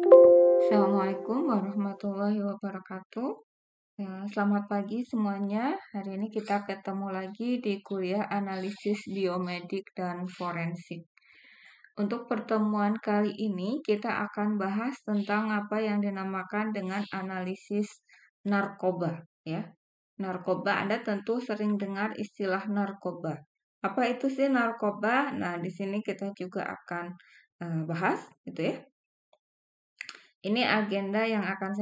Assalamualaikum warahmatullahi wabarakatuh. Selamat pagi semuanya. Hari ini kita ketemu lagi di kuliah analisis biomedik dan forensik. Untuk pertemuan kali ini kita akan bahas tentang apa yang dinamakan dengan analisis narkoba, ya. Narkoba, Anda tentu sering dengar istilah narkoba. Apa itu sih narkoba? Nah, di sini kita juga akan bahas, gitu ya. Ini agenda yang akan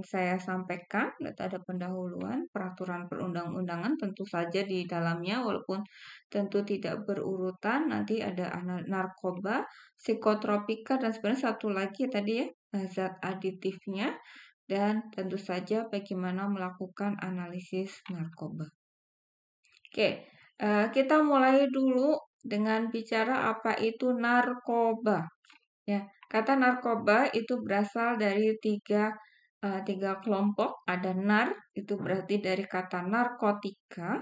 saya sampaikan. Ada pendahuluan peraturan perundang-undangan tentu saja di dalamnya, walaupun tentu tidak berurutan. Nanti ada narkoba, psikotropika, dan sebenarnya satu lagi tadi ya, zat aditifnya, dan tentu saja bagaimana melakukan analisis narkoba. Oke, kita mulai dulu dengan bicara apa itu narkoba. Ya, kata narkoba itu berasal dari tiga kelompok. Ada nar, itu berarti dari kata narkotika.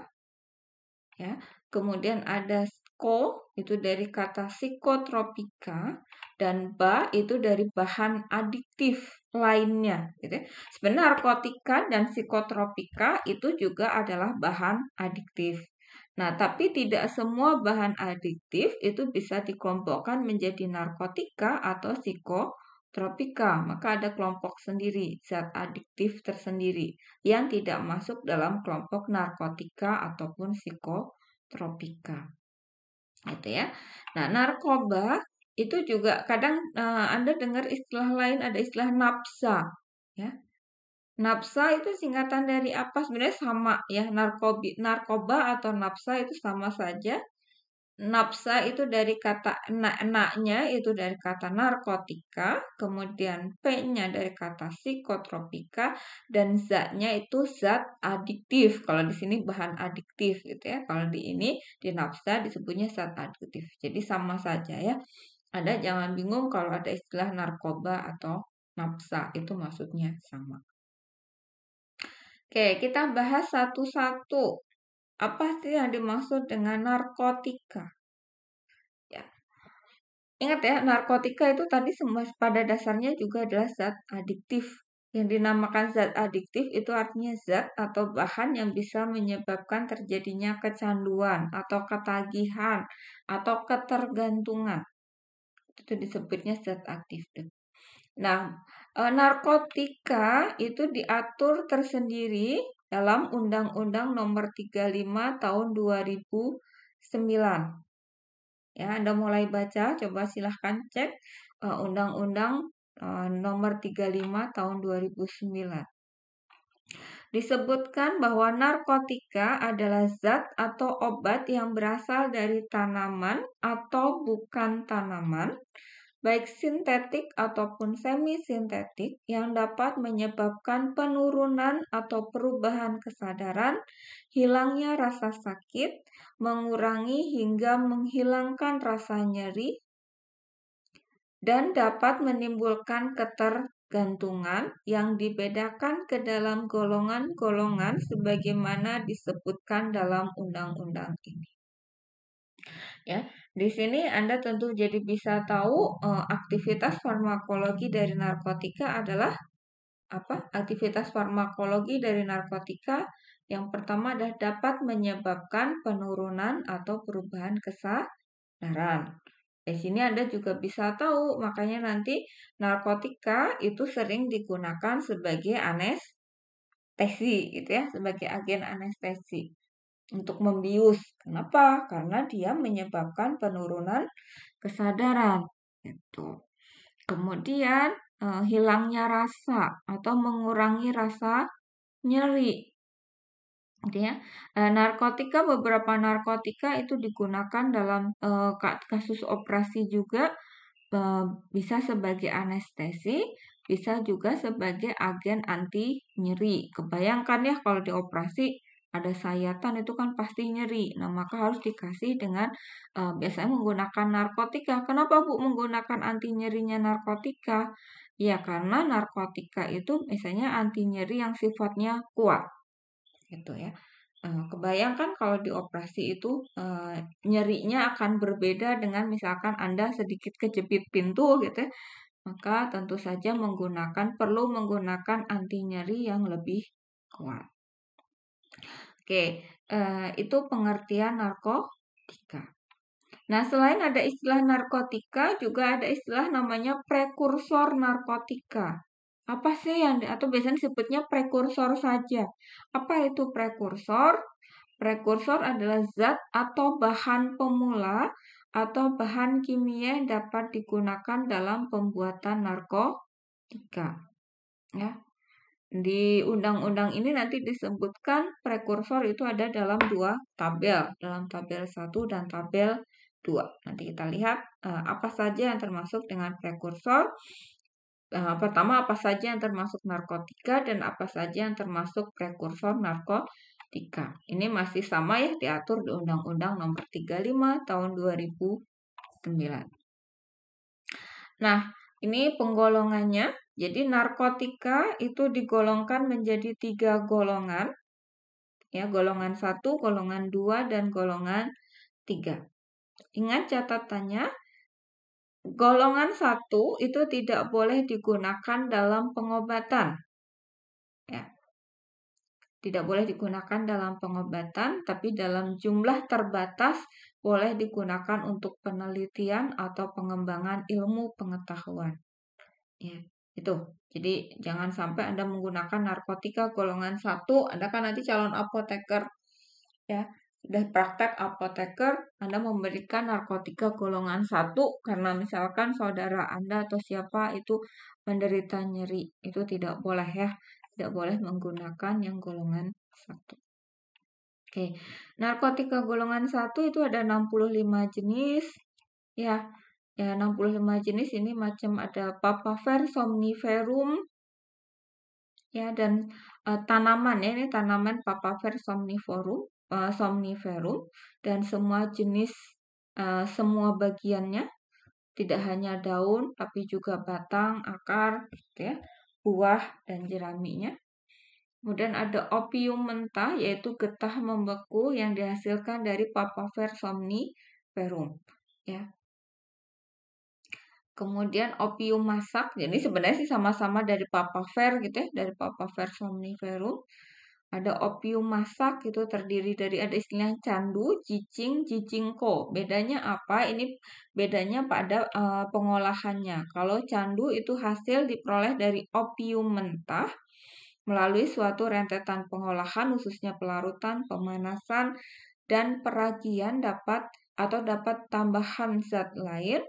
Ya, kemudian ada sko, itu dari kata psikotropika. Dan ba, itu dari bahan adiktif lainnya. Gitu ya. Sebenarnya narkotika dan psikotropika itu juga adalah bahan adiktif. Nah, tapi tidak semua bahan adiktif itu bisa dikelompokkan menjadi narkotika atau psikotropika. Maka ada kelompok sendiri, zat adiktif tersendiri yang tidak masuk dalam kelompok narkotika ataupun psikotropika. Gitu ya. Nah, narkoba itu juga kadang Anda dengar istilah lain, ada istilah nafsa, ya. Nafsa itu singkatan dari apa? Sebenarnya sama ya, narkoba atau nafsa itu sama saja. Nafsa itu dari kata na-nya itu dari kata narkotika, kemudian P-nya dari kata psikotropika, dan Z-nya itu zat adiktif. Kalau di sini bahan adiktif gitu ya. Kalau di ini di nafsa disebutnya zat adiktif. Jadi sama saja ya. Anda jangan bingung kalau ada istilah narkoba atau nafsa, itu maksudnya sama. Oke, kita bahas satu-satu. Apa sih yang dimaksud dengan narkotika? Ya. Ingat ya, narkotika itu tadi semua pada dasarnya juga adalah zat adiktif. Yang dinamakan zat adiktif itu artinya zat atau bahan yang bisa menyebabkan terjadinya kecanduan atau ketagihan atau ketergantungan. Itu disebutnya zat aktif. Nah, narkotika itu diatur tersendiri dalam Undang-Undang Nomor 35 Tahun 2009. Ya, Anda mulai baca, coba silahkan cek Undang-Undang Nomor 35 Tahun 2009. Disebutkan bahwa narkotika adalah zat atau obat yang berasal dari tanaman atau bukan tanaman, baik sintetik ataupun semi-sintetik, yang dapat menyebabkan penurunan atau perubahan kesadaran, hilangnya rasa sakit, mengurangi hingga menghilangkan rasa nyeri, dan dapat menimbulkan ketergantungan yang dibedakan ke dalam golongan-golongan sebagaimana disebutkan dalam undang-undang ini. Ya, di sini Anda tentu jadi bisa tahu aktivitas farmakologi dari narkotika adalah apa? Aktivitas farmakologi dari narkotika yang pertama adalah dapat menyebabkan penurunan atau perubahan kesadaran. Di sini Anda juga bisa tahu, makanya nanti narkotika itu sering digunakan sebagai anestesi, gitu ya, sebagai agen anestesi untuk membius. Kenapa? Karena dia menyebabkan penurunan kesadaran. Gitu. Kemudian hilangnya rasa atau mengurangi rasa nyeri. Gitu ya. Beberapa narkotika itu digunakan dalam kasus operasi juga, bisa sebagai anestesi, bisa juga sebagai agen anti nyeri. Kebayangkan ya kalau di operasi ada sayatan itu kan pasti nyeri. Nah, maka harus dikasih dengan biasanya menggunakan narkotika. Kenapa Bu menggunakan anti nyerinya narkotika? Ya, karena narkotika itu misalnya anti nyeri yang sifatnya kuat. Gitu ya. Kebayangkan kalau di operasi itu nyerinya akan berbeda dengan misalkan Anda sedikit kejepit pintu gitu ya. maka tentu saja perlu menggunakan anti nyeri yang lebih kuat. Oke, itu pengertian narkotika. Nah, selain ada istilah narkotika, juga ada istilah namanya prekursor narkotika. Apa sih atau biasanya disebutnya prekursor saja. Apa itu prekursor? Prekursor adalah zat atau bahan pemula atau bahan kimia yang dapat digunakan dalam pembuatan narkotika. Ya. Di undang-undang ini nanti disebutkan prekursor itu ada dalam 2 tabel, dalam tabel 1 dan tabel 2. Nanti kita lihat apa saja yang termasuk dengan prekursor. Pertama, apa saja yang termasuk narkotika dan apa saja yang termasuk prekursor narkotika. Ini masih sama ya, diatur di Undang-Undang Nomor 35 Tahun 2009. Nah, ini penggolongannya. Jadi narkotika itu digolongkan menjadi 3 golongan. Ya, golongan 1, golongan 2, dan golongan 3. Ingat catatannya, golongan 1 itu tidak boleh digunakan dalam pengobatan. Ya. Tidak boleh digunakan dalam pengobatan, tapi dalam jumlah terbatas boleh digunakan untuk penelitian atau pengembangan ilmu pengetahuan. Ya, itu. Jadi jangan sampai Anda menggunakan narkotika golongan 1, Anda kan nanti calon apoteker. Ya, sudah praktek apoteker, Anda memberikan narkotika golongan 1 karena misalkan saudara Anda atau siapa itu menderita nyeri. Itu tidak boleh ya. Tidak boleh menggunakan yang golongan 1. Oke. Narkotika golongan 1 itu ada 65 jenis. Ya, 65 jenis ini macam ada papaver somniferum. Ya, dan tanaman ya, ini tanaman papaver somniferum dan semua jenis semua bagiannya, tidak hanya daun tapi juga batang, akar, gitu ya, buah dan jeraminya. Kemudian ada opium mentah, yaitu getah membeku yang dihasilkan dari papaver somniferum. Ya. Kemudian opium masak, jadi sebenarnya sih sama-sama dari papaver gitu ya, dari papaver somniferum. Ada opium masak itu terdiri dari ada istilah candu, cicing, cicingko. Bedanya apa? Ini bedanya pada pengolahannya. Kalau candu itu hasil diperoleh dari opium mentah melalui suatu rentetan pengolahan khususnya pelarutan, pemanasan, dan peragian dapat tambahan zat lain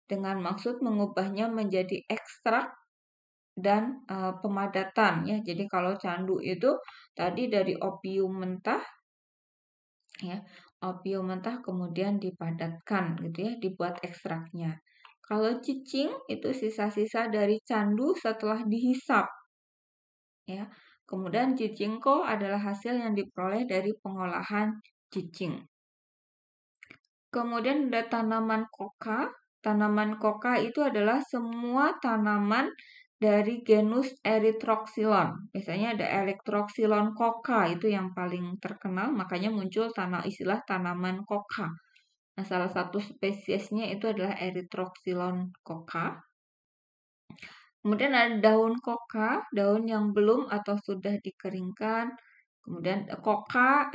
dengan maksud mengubahnya menjadi ekstrak dan pemadatan ya. Jadi kalau candu itu tadi dari opium mentah ya, opium mentah kemudian dipadatkan gitu ya, dibuat ekstraknya. Kalau cicing itu sisa-sisa dari candu setelah dihisap. Ya. Kemudian cicingko adalah hasil yang diperoleh dari pengolahan cicing. Kemudian ada tanaman koka. Tanaman koka itu adalah semua tanaman dari genus Erythroxylon. Biasanya ada Erythroxylon koka, itu yang paling terkenal, makanya muncul istilah tanaman koka. Nah, salah satu spesiesnya itu adalah Erythroxylon koka. Kemudian ada daun koka, daun yang belum atau sudah dikeringkan. Kemudian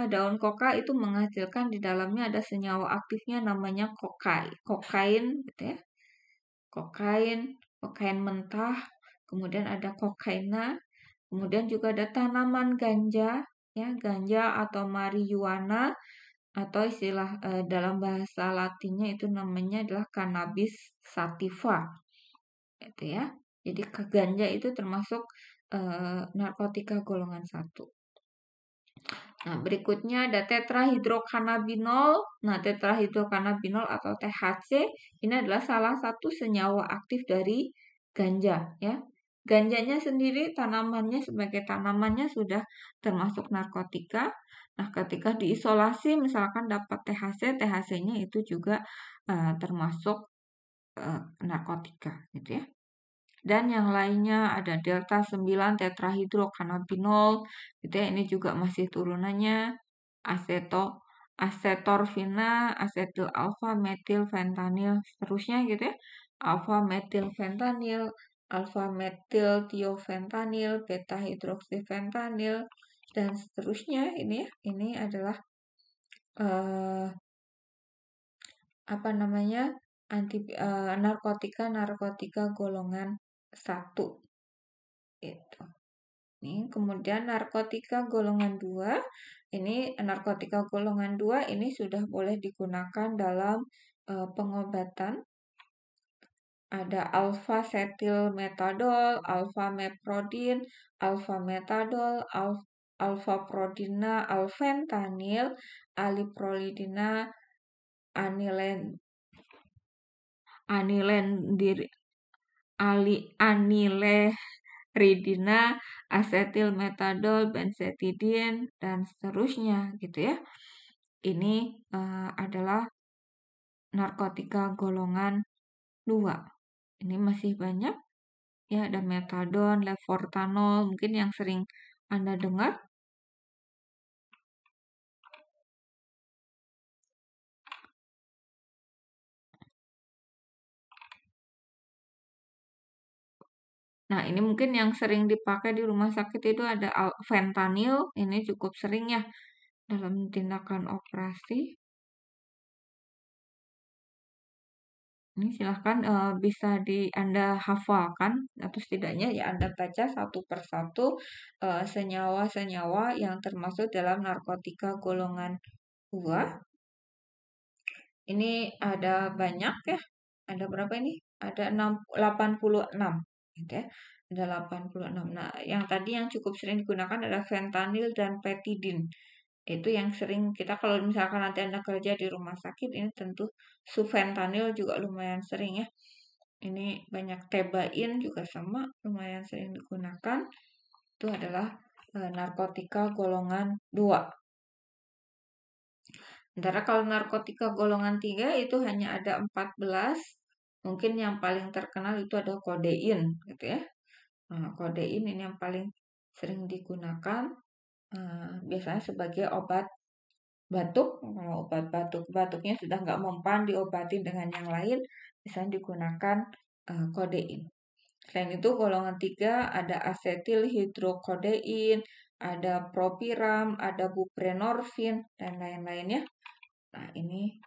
daun koka itu menghasilkan di dalamnya ada senyawa aktifnya namanya kokain gitu ya. Kokain mentah, kemudian ada kokaina, kemudian juga ada tanaman ganja ya, ganja atau marijuana atau istilah dalam bahasa Latinnya itu namanya adalah cannabis sativa. Gitu ya. Jadi ganja itu termasuk narkotika golongan 1. Nah, berikutnya ada tetrahidrocannabinol. Nah, tetrahidrocannabinol atau THC ini adalah salah satu senyawa aktif dari ganja ya. Ganjanya sendiri sebagai tanamannya sudah termasuk narkotika. Nah, ketika diisolasi misalkan dapat THC, THC-nya itu juga termasuk narkotika gitu ya. Dan yang lainnya ada delta 9 tetrahidrocannabinol gitu ya, ini juga masih turunannya asetorfina, asetil alfa, metil, fentanyl, seterusnya gitu ya. alfa-metilfentanil, alfa-metil-tiofentanil, beta-hidroksifentanil, dan seterusnya. Ini adalah narkotika golongan 1 itu. Kemudian narkotika golongan 2, ini sudah boleh digunakan dalam pengobatan. Ada alfa-setilmetadol, alfa-meprodin, alfa-metadol, alfa-prodina, alfentanil, aliprolidina, anileridina, asetilmetadol, benzetidin, dan seterusnya gitu ya. Ini adalah narkotika golongan 2. Ini masih banyak ya, ada metadon, levortanol, mungkin yang sering Anda dengar. Nah, ini mungkin yang sering dipakai di rumah sakit itu ada fentanyl, ini cukup sering ya dalam tindakan operasi. Ini silahkan bisa Anda hafalkan atau setidaknya ya Anda baca satu persatu senyawa-senyawa yang termasuk dalam narkotika golongan 2. Ini ada banyak ya. Ada berapa ini? Ada 86 gitu ya. Ada 86. Nah, yang tadi yang cukup sering digunakan adalah fentanyl dan petidin. Itu yang sering kita kalau misalkan nanti Anda kerja di rumah sakit, ini tentu sufentanil juga lumayan sering ya. Ini banyak tebain juga sama, lumayan sering digunakan. Itu adalah narkotika golongan 2. Sementara kalau narkotika golongan 3 itu hanya ada 14. Mungkin yang paling terkenal itu ada kodein gitu ya. Kodein ini yang paling sering digunakan biasanya sebagai obat batuk. Kalau obat batuknya sudah nggak mempan, diobatin dengan yang lain, misalnya digunakan kodein. Selain itu golongan 3 ada asetil hidrokodein, ada propiram, ada buprenorfin, dan lain-lainnya. Nah, ini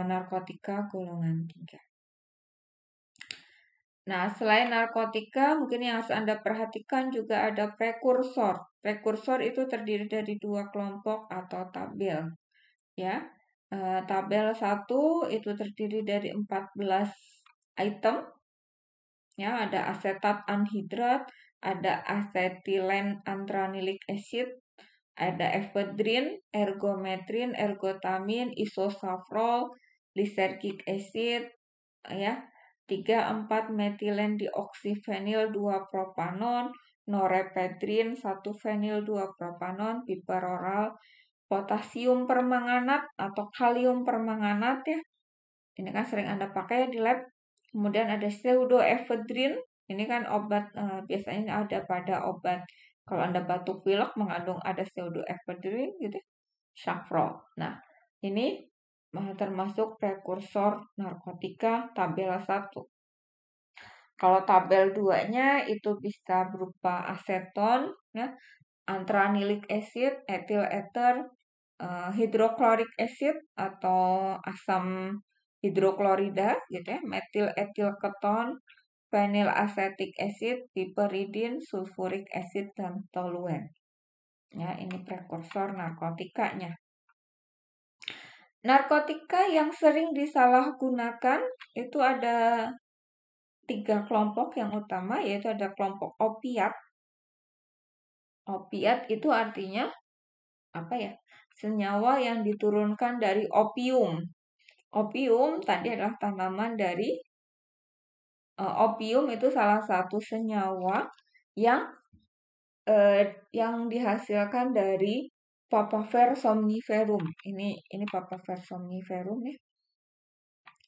narkotika golongan 3. Nah, selain narkotika, mungkin yang harus Anda perhatikan juga ada prekursor. Prekursor itu terdiri dari 2 kelompok atau tabel. Ya, tabel 1 itu terdiri dari 14 item. Ya, ada asetat anhidrat, ada asetilen antranilic acid, ada efedrin, ergometrin, ergotamin, isosafrol, lysergic acid, ya, 3,4 metilen dioksifenil 2 propanon, norepinephrine 1 fenil 2 propanon, biperoral, potasium permanganat atau kalium permanganat ya. Ini kan sering Anda pakai di lab. Kemudian ada pseudoephedrine. Ini kan obat biasanya ada pada obat kalau Anda batuk pilek mengandung ada pseudoephedrine gitu. Safrol. Nah, ini termasuk prekursor narkotika tabel 1. Kalau tabel 2-nya itu bisa berupa aseton, ya, antranilic acid, ethyl ether, hidrochloric acid atau asam hidroklorida gitu ya, metil etil keton, vinyl acetic acid, piperidin, sulfuric acid, dan toluen. Ya, ini prekursor narkotikanya. Narkotika yang sering disalahgunakan itu ada 3 kelompok yang utama, yaitu ada kelompok opiat. Opiat itu artinya apa ya? Senyawa yang diturunkan dari opium. Opium tadi adalah tanaman dari opium itu salah satu senyawa yang dihasilkan dari Papaver somniferum. Ini Papaver somniferum ya.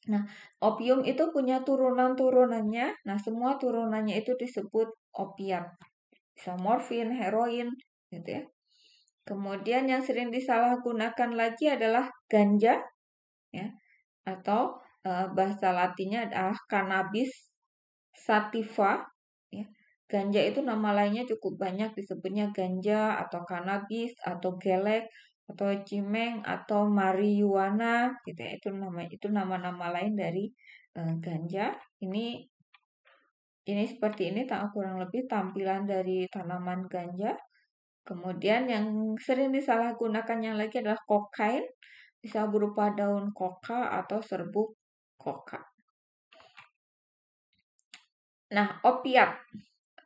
Nah, opium itu punya turunan-turunannya. Nah, semua turunannya itu disebut opiat. Bisa morfin, heroin, gitu ya. Kemudian yang sering disalahgunakan lagi adalah ganja, ya, atau bahasa latinnya adalah Cannabis sativa. Ya. Ganja itu nama lainnya cukup banyak, disebutnya ganja atau cannabis atau gelek atau cimeng atau marijuana gitu ya. Itu nama-nama lain dari ganja. Ini seperti ini kurang lebih tampilan dari tanaman ganja. Kemudian yang sering disalahgunakan yang lagi adalah kokain, bisa berupa daun koka atau serbuk koka. Nah, opiat.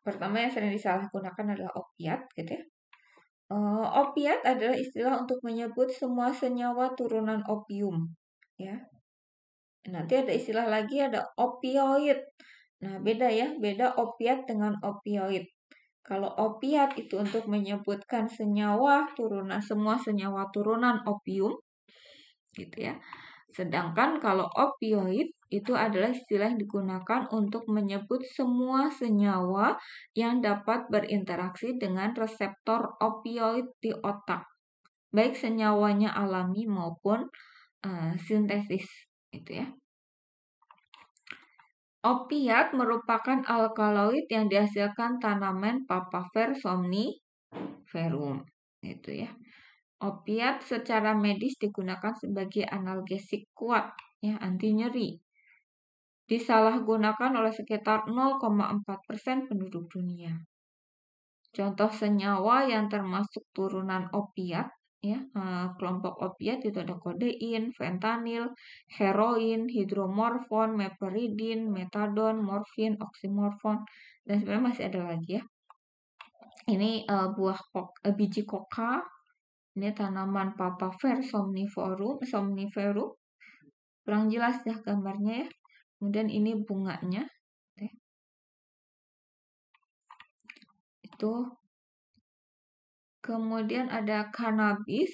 Pertama yang sering disalahgunakan adalah opiat, gitu ya. Opiat adalah istilah untuk menyebut semua senyawa turunan opium, ya. Nanti ada istilah lagi, ada opioid. Nah, beda ya, beda opiat dengan opioid. Kalau opiat itu untuk menyebutkan semua senyawa turunan opium, gitu ya. Sedangkan kalau opioid itu adalah istilah yang digunakan untuk menyebut semua senyawa yang dapat berinteraksi dengan reseptor opioid di otak, baik senyawanya alami maupun sintesis, gitu ya. Opiat merupakan alkaloid yang dihasilkan tanaman Papaver somniferum, gitu ya. Opiat secara medis digunakan sebagai analgesik kuat, ya, anti nyeri. Disalahgunakan oleh sekitar 0,4% penduduk dunia. Contoh senyawa yang termasuk turunan opiat, ya, kelompok opiat itu ada kodein, fentanyl, heroin, hidromorfon, meperidin, metadon, morfin, oksimorfon, dan sebenarnya masih ada lagi ya. Ini biji koka. Ini tanaman Papaver somniferum. Kurang jelas ya gambarnya ya. Kemudian ini bunganya. Itu. Kemudian ada cannabis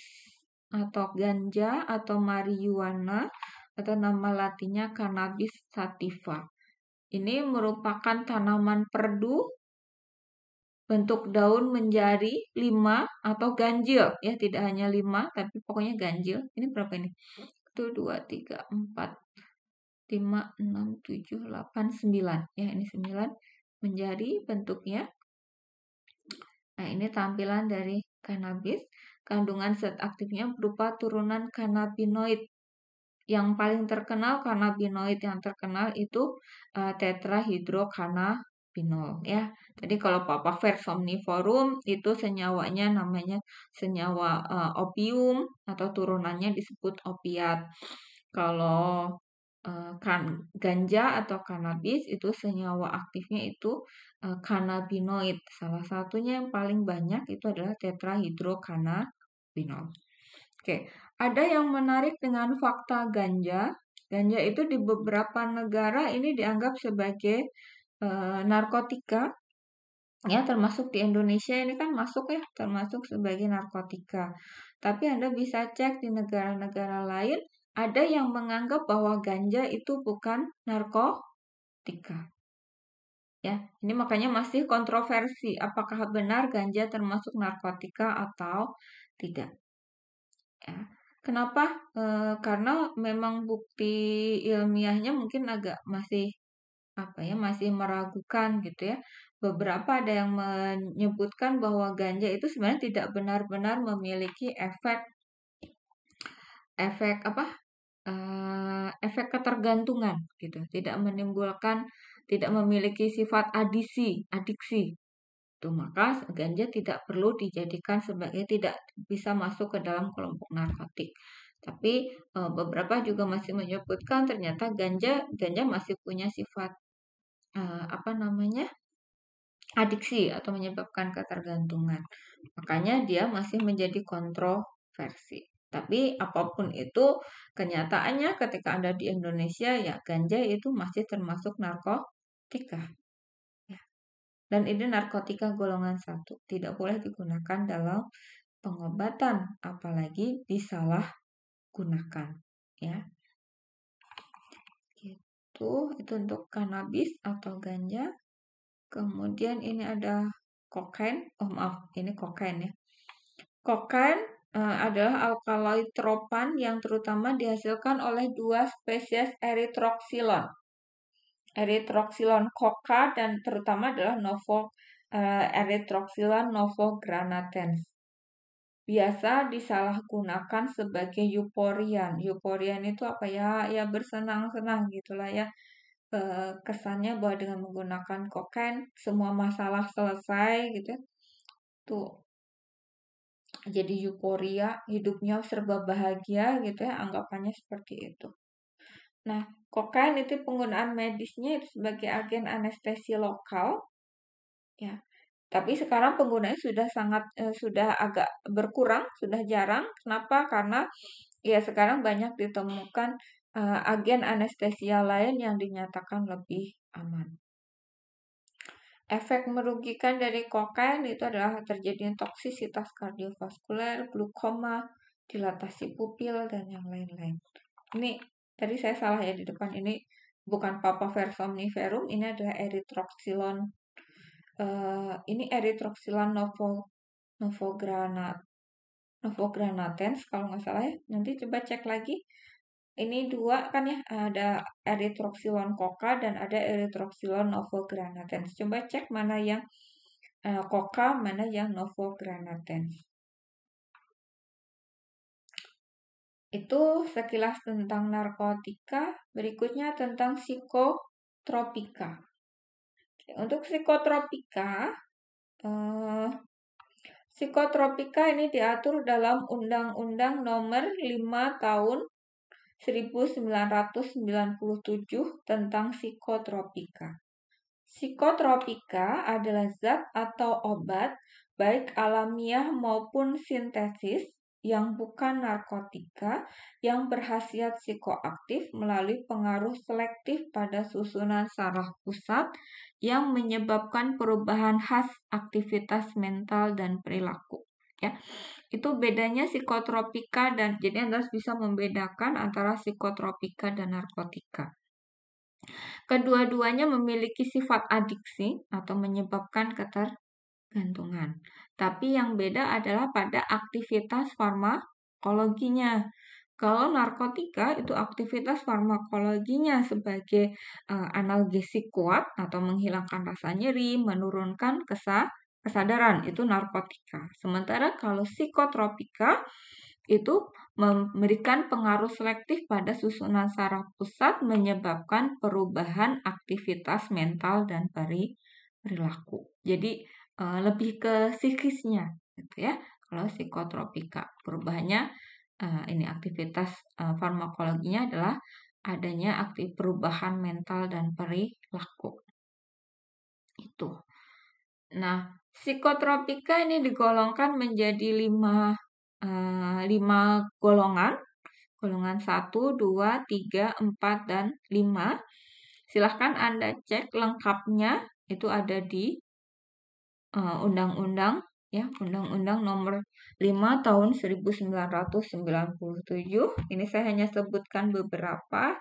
atau ganja atau marijuana atau nama latinnya Cannabis sativa. Ini merupakan tanaman perdu bentuk daun menjadi 5 atau ganjil ya, tidak hanya 5 tapi pokoknya ganjil. Ini berapa ini? 1 2 3 4 5 6 7 8 9 ya, ini 9 menjadi bentuknya. Nah, ini tampilan dari cannabis. Kandungan zat aktifnya berupa turunan cannabinoid. Yang paling terkenal cannabinoid yang terkenal itu tetrahidrocannabinol ya. Jadi kalau Papaver somniferum itu senyawanya namanya senyawa opium atau turunannya disebut opiat. Kalau ganja atau cannabis itu senyawa aktifnya itu cannabinoid. Salah satunya yang paling banyak itu adalah tetrahidrocannabinol. Oke, ada yang menarik dengan fakta ganja. Ganja itu di beberapa negara ini dianggap sebagai narkotika. Ya, termasuk di Indonesia ini kan masuk ya, termasuk sebagai narkotika. Tapi Anda bisa cek di negara-negara lain, ada yang menganggap bahwa ganja itu bukan narkotika. Ya, ini makanya masih kontroversi apakah benar ganja termasuk narkotika atau tidak. Ya. Kenapa? Karena memang bukti ilmiahnya mungkin agak masih meragukan gitu ya. Beberapa ada yang menyebutkan bahwa ganja itu sebenarnya tidak benar-benar memiliki efek ketergantungan gitu, tidak memiliki sifat adiksi. Tuh, maka ganja tidak perlu dijadikan tidak bisa masuk ke dalam kelompok narkotik. Tapi beberapa juga masih menyebutkan ternyata ganja masih punya sifat adiksi atau menyebabkan ketergantungan. Makanya dia masih menjadi kontroversi. Tapi apapun itu, kenyataannya ketika Anda di Indonesia, ya ganja itu masih termasuk narkotika. Ya. Dan ini narkotika golongan 1. Tidak boleh digunakan dalam pengobatan, apalagi disalahgunakan. Ya. Itu untuk cannabis atau ganja. Kemudian ini ada kokain. Oh maaf, ini kokain ya. Kokain adalah alkaloid tropan yang terutama dihasilkan oleh dua spesies erythroxylon. Erythroxylon coca dan terutama adalah Erythroxylon novogranatens. Biasa disalahgunakan sebagai euforian. Euforian itu apa ya? Ya bersenang-senang gitulah ya. Kesannya bahwa dengan menggunakan kokain semua masalah selesai gitu ya. Tuh jadi euforia, hidupnya serba bahagia gitu ya, anggapannya seperti itu. Nah, kokain itu penggunaan medisnya itu sebagai agen anestesi lokal ya. Tapi sekarang penggunanya sudah agak berkurang, sudah jarang. Kenapa? Karena ya sekarang banyak ditemukan agen anestesia lain yang dinyatakan lebih aman. Efek merugikan dari kokain itu adalah terjadinya toksisitas kardiovaskuler, glukoma, dilatasi pupil, dan yang lain-lain. Ini tadi saya salah ya di depan, ini bukan papaver somniferum, ini adalah erythroxylon. Ini erythroxylon novogranatens kalau nggak salah ya. Nanti coba cek lagi. Ini dua kan ya, ada erythroxylon coca dan ada erythroxylon novogranatens. Coba cek mana yang coca, mana yang novogranatens. Itu sekilas tentang narkotika. Berikutnya tentang psikotropika. Untuk psikotropika ini diatur dalam Undang-Undang Nomor 5 Tahun 1997 tentang psikotropika. Psikotropika adalah zat atau obat, baik alamiah maupun sintesis, yang bukan narkotika, yang berkhasiat psikoaktif melalui pengaruh selektif pada susunan saraf pusat yang menyebabkan perubahan khas aktivitas mental dan perilaku. Ya, itu bedanya psikotropika dan jadi Anda bisa membedakan antara psikotropika dan narkotika. Kedua-duanya memiliki sifat adiksi atau menyebabkan ketergantungan. Tapi yang beda adalah pada aktivitas farmakologinya. Kalau narkotika itu aktivitas farmakologinya sebagai analgesik kuat atau menghilangkan rasa nyeri, menurunkan kesadaran, itu narkotika. Sementara kalau psikotropika itu memberikan pengaruh selektif pada susunan saraf pusat menyebabkan perubahan aktivitas mental dan perilaku. Jadi lebih ke psikisnya gitu ya. Kalau psikotropika perubahannya ini aktivitas farmakologinya adalah adanya perubahan mental dan perilaku. Itu. Nah, psikotropika ini digolongkan menjadi 5 golongan. Golongan 1, 2, 3, 4, dan 5. Silahkan Anda cek lengkapnya, itu ada di Undang-Undang ya, Undang-Undang Nomor 5 Tahun 1997. Ini saya hanya sebutkan beberapa.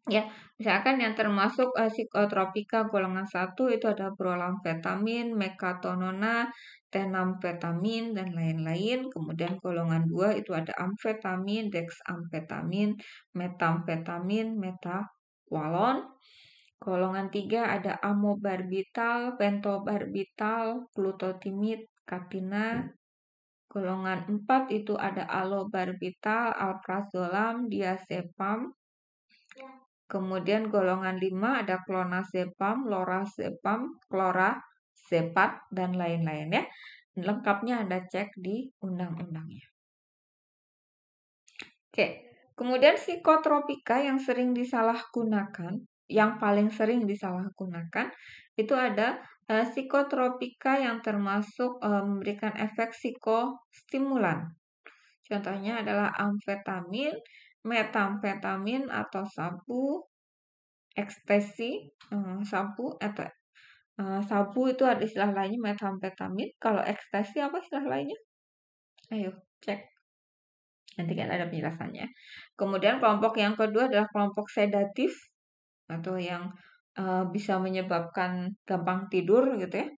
Ya, misalkan yang termasuk psikotropika golongan 1 itu ada brolamfetamin, mekatonona, tenamfetamin, dan lain-lain. Kemudian golongan 2 itu ada amfetamin, dexamfetamin, metamfetamin, metawalon. Golongan 3 ada amobarbital, pentobarbital, glutotimid, katina. Golongan 4 itu ada alobarbital, alprazolam, diazepam. Kemudian golongan 5 ada clonazepam, lorazepam, clorazepam, dan lain-lain ya. Lengkapnya Anda cek di undang-undangnya. Oke, kemudian psikotropika yang sering disalahgunakan, yang paling sering disalahgunakan, itu ada psikotropika yang termasuk memberikan efek psikostimulan. Contohnya adalah amfetamin, metamfetamin atau sabu, ekstasi, sabu itu ada istilah lainnya metamfetamin. Kalau ekstasi apa istilah lainnya? Ayo cek. Nanti kan ada penjelasannya. Kemudian kelompok yang kedua adalah kelompok sedatif atau yang bisa menyebabkan gampang tidur gitu ya.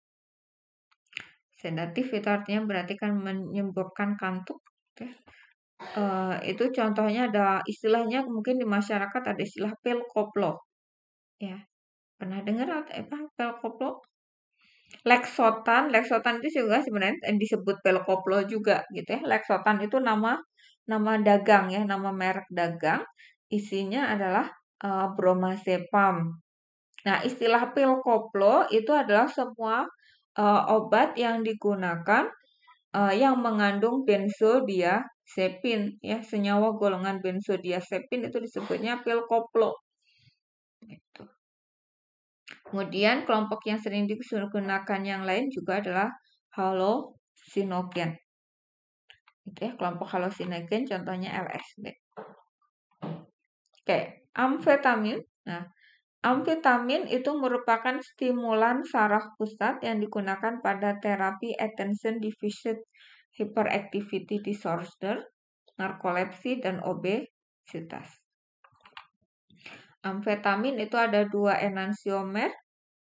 Sedatif itu artinya berarti kan menyebabkan kantuk. Itu contohnya ada istilahnya mungkin di masyarakat ada istilah pil koplo. Ya, pernah dengar apa pil koplo? Lexotan itu juga sebenarnya disebut pil koplo juga gitu ya. Lexotan itu nama dagang ya, nama merek dagang. Isinya adalah bromazepam. Nah, istilah pil koplo itu adalah semua obat yang digunakan yang mengandung benzodiazepin ya, senyawa golongan benzodiazepin itu disebutnya pil koplo. Gitu. Kemudian kelompok yang sering digunakan yang lain juga adalah halusinogen. Gitu ya, kelompok halusinogen contohnya LSD. Oke, amfetamin. Nah, amfetamin itu merupakan stimulan saraf pusat yang digunakan pada terapi attention deficit hyperactivity disorder, narkolepsi, dan obesitas. Amfetamin itu ada 2 enantiomer,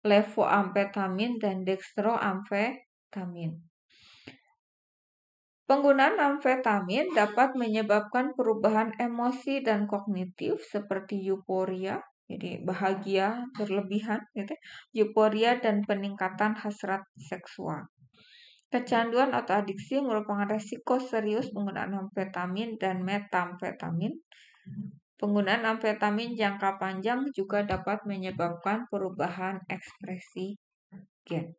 levoamfetamin dan dextroamfetamin. Penggunaan amfetamin dapat menyebabkan perubahan emosi dan kognitif seperti euforia, jadi bahagia berlebihan, gitu, euforia dan peningkatan hasrat seksual. Kecanduan atau adiksi merupakan resiko serius penggunaan amfetamin dan metamfetamin. Penggunaan amfetamin jangka panjang juga dapat menyebabkan perubahan ekspresi gen.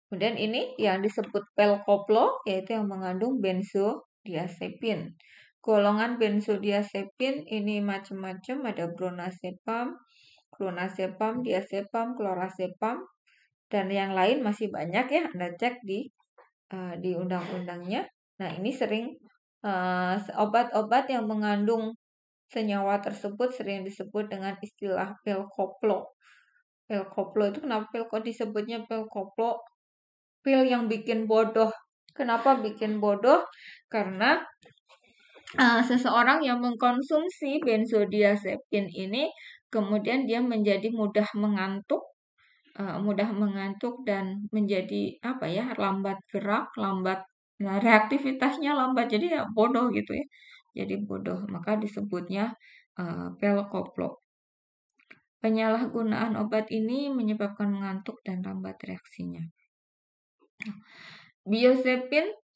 Kemudian ini yang disebut pil koplo, yaitu yang mengandung benzodiazepin. Golongan benzodiazepin ini macam-macam, ada bromazepam, clonazepam, diazepam, klorazepam, dan yang lain masih banyak ya. Anda cek di undang-undangnya. Nah, ini sering obat-obat yang mengandung senyawa tersebut sering disebut dengan istilah pil koplo. Pil koplo itu kenapa kok disebutnya pil koplo? Pil yang bikin bodoh. Kenapa bikin bodoh? Karena seseorang yang mengkonsumsi benzodiazepin ini kemudian dia menjadi mudah mengantuk dan menjadi lambat gerak, reaktivitasnya lambat, jadi ya bodoh gitu ya. Jadi bodoh, maka disebutnya pil koplo. Penyalahgunaan obat ini menyebabkan mengantuk dan lambat reaksinya.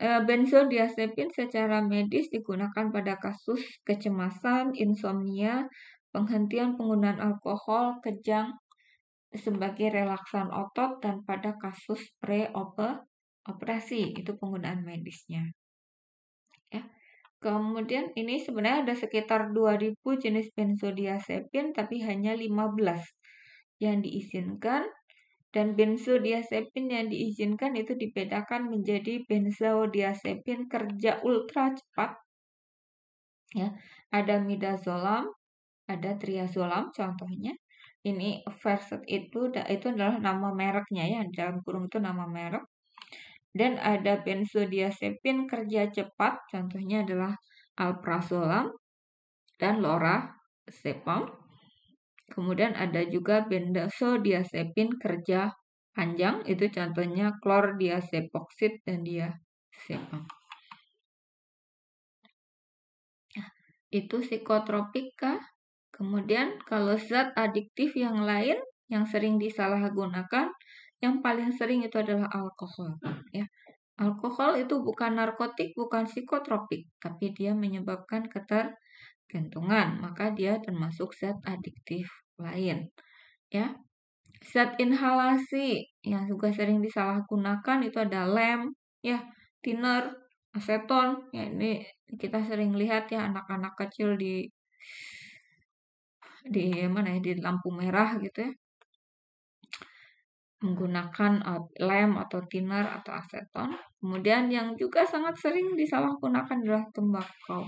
Benzodiazepin secara medis digunakan pada kasus kecemasan, insomnia, penghentian penggunaan alkohol, kejang sebagai relaksan otot, dan pada kasus pre-operasi itu penggunaan medisnya. Ya. Kemudian ini sebenarnya ada sekitar 2000 jenis benzodiazepin tapi hanya 15 yang diizinkan. Dan benzodiazepin yang diizinkan itu dibedakan menjadi benzodiazepin kerja ultra cepat. Ya, ada midazolam, ada triazolam contohnya. Ini Versed itu adalah nama mereknya ya, dalam kurung itu nama merek. Dan ada benzodiazepin kerja cepat, contohnya adalah alprazolam dan lorazepam. Kemudian ada juga benzodiazepin kerja panjang, itu contohnya chlordiazepoksid dan diazepam. Itu psikotropik kah? Kemudian kalau zat adiktif yang lain yang sering disalahgunakan, yang paling sering itu adalah alkohol. Ya. Alkohol itu bukan narkotik, bukan psikotropik, tapi dia menyebabkan ketergantungan, maka dia termasuk zat adiktif lain. Ya. Zat inhalasi yang juga sering disalahgunakan itu ada lem, ya, thinner, aseton. Ya, ini kita sering lihat ya anak-anak kecil di lampu merah gitu ya, menggunakan lem atau thinner atau aseton. Kemudian yang juga sangat sering disalahgunakan adalah tembakau.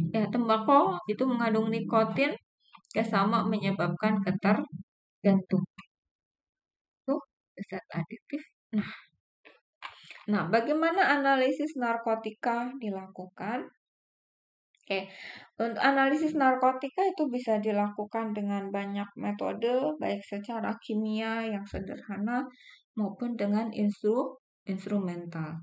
Ya, tembakau itu mengandung nikotin, ya sama menyebabkan ketergantungan. Itu zat adiktif. Nah, bagaimana analisis narkotika dilakukan? Oke, untuk analisis narkotika itu bisa dilakukan dengan banyak metode, baik secara kimia yang sederhana maupun dengan instrumental,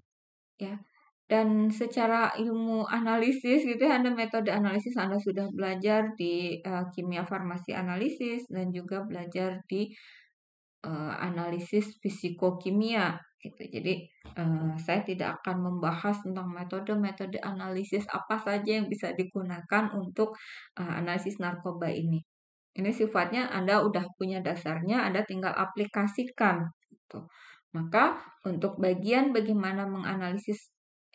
ya. Dan secara ilmu analisis gitu ya, Anda metode analisis Anda sudah belajar di kimia farmasi analisis dan juga belajar di analisis fisikokimia gitu. Jadi saya tidak akan membahas tentang metode-metode analisis apa saja yang bisa digunakan untuk analisis narkoba ini. Ini sifatnya Anda udah punya dasarnya, Anda tinggal aplikasikan gitu. Maka untuk bagian bagaimana menganalisis,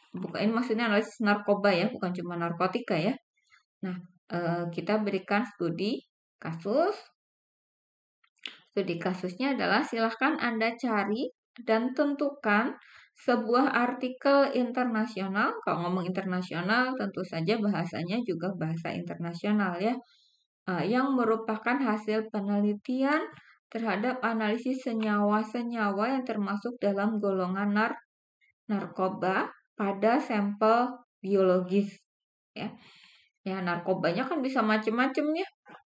bukan ini maksudnya analisis narkoba ya, bukan cuma narkotika ya. Nah, kita berikan studi kasus. Studi kasusnya adalah silahkan Anda cari dan tentukan sebuah artikel internasional. Kalau ngomong internasional, tentu saja bahasanya juga bahasa internasional ya. Yang merupakan hasil penelitian terhadap analisis senyawa-senyawa yang termasuk dalam golongan narkoba pada sampel biologis. Ya, narkobanya kan bisa macam-macam ya.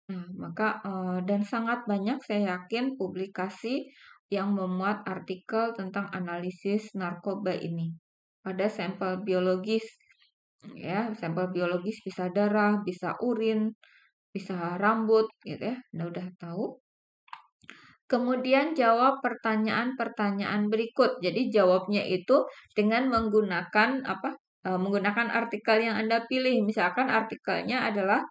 Nah, maka dan sangat banyak saya yakin publikasi yang memuat artikel tentang analisis narkoba ini pada sampel biologis. Ya, sampel biologis bisa darah, bisa urin, bisa rambut gitu ya. Anda udah tahu. Kemudian jawab pertanyaan-pertanyaan berikut. Jadi jawabnya itu dengan menggunakan apa? Menggunakan artikel yang Anda pilih. Misalkan artikelnya adalah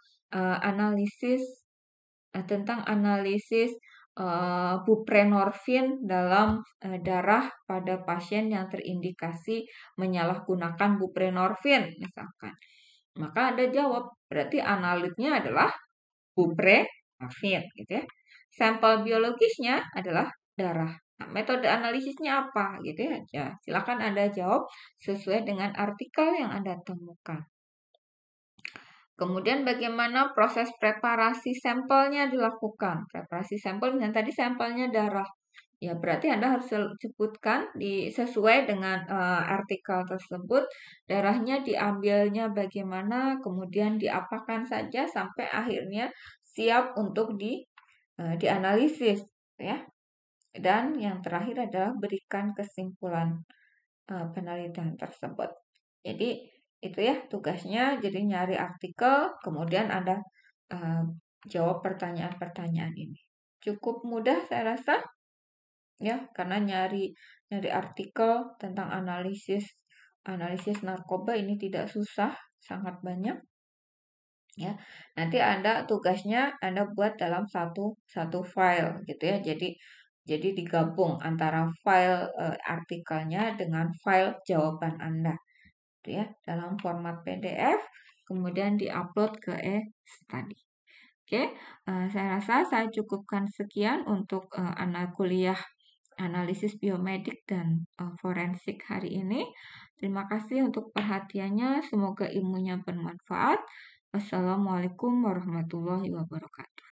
tentang analisis buprenorfin dalam darah pada pasien yang terindikasi menyalahgunakan buprenorfin misalkan. Maka Anda jawab, berarti analitnya adalah buprenorfin gitu ya. Sampel biologisnya adalah darah. Nah, metode analisisnya apa gitu ya? Ya, silakan Anda jawab sesuai dengan artikel yang Anda temukan. Kemudian bagaimana proses preparasi sampelnya dilakukan? Preparasi sampel, yang tadi sampelnya darah. Ya, berarti Anda harus sebutkan sesuai dengan artikel tersebut, darahnya diambilnya bagaimana, kemudian diapakan saja sampai akhirnya siap untuk dianalisis, ya. Dan yang terakhir adalah berikan kesimpulan penelitian tersebut. Jadi itu ya tugasnya, jadi nyari artikel, kemudian Anda jawab pertanyaan-pertanyaan ini. Cukup mudah saya rasa. Ya, karena nyari artikel tentang analisis narkoba ini tidak susah, sangat banyak. Ya, nanti tugasnya Anda buat dalam satu file gitu ya. Jadi digabung antara file artikelnya dengan file jawaban Anda, gitu ya, dalam format PDF, kemudian diupload ke e-study. Oke, saya rasa saya cukupkan sekian untuk kuliah analisis biomedik dan forensik hari ini. Terima kasih untuk perhatiannya. Semoga ilmunya bermanfaat. Wassalamualaikum warahmatullahi wabarakatuh.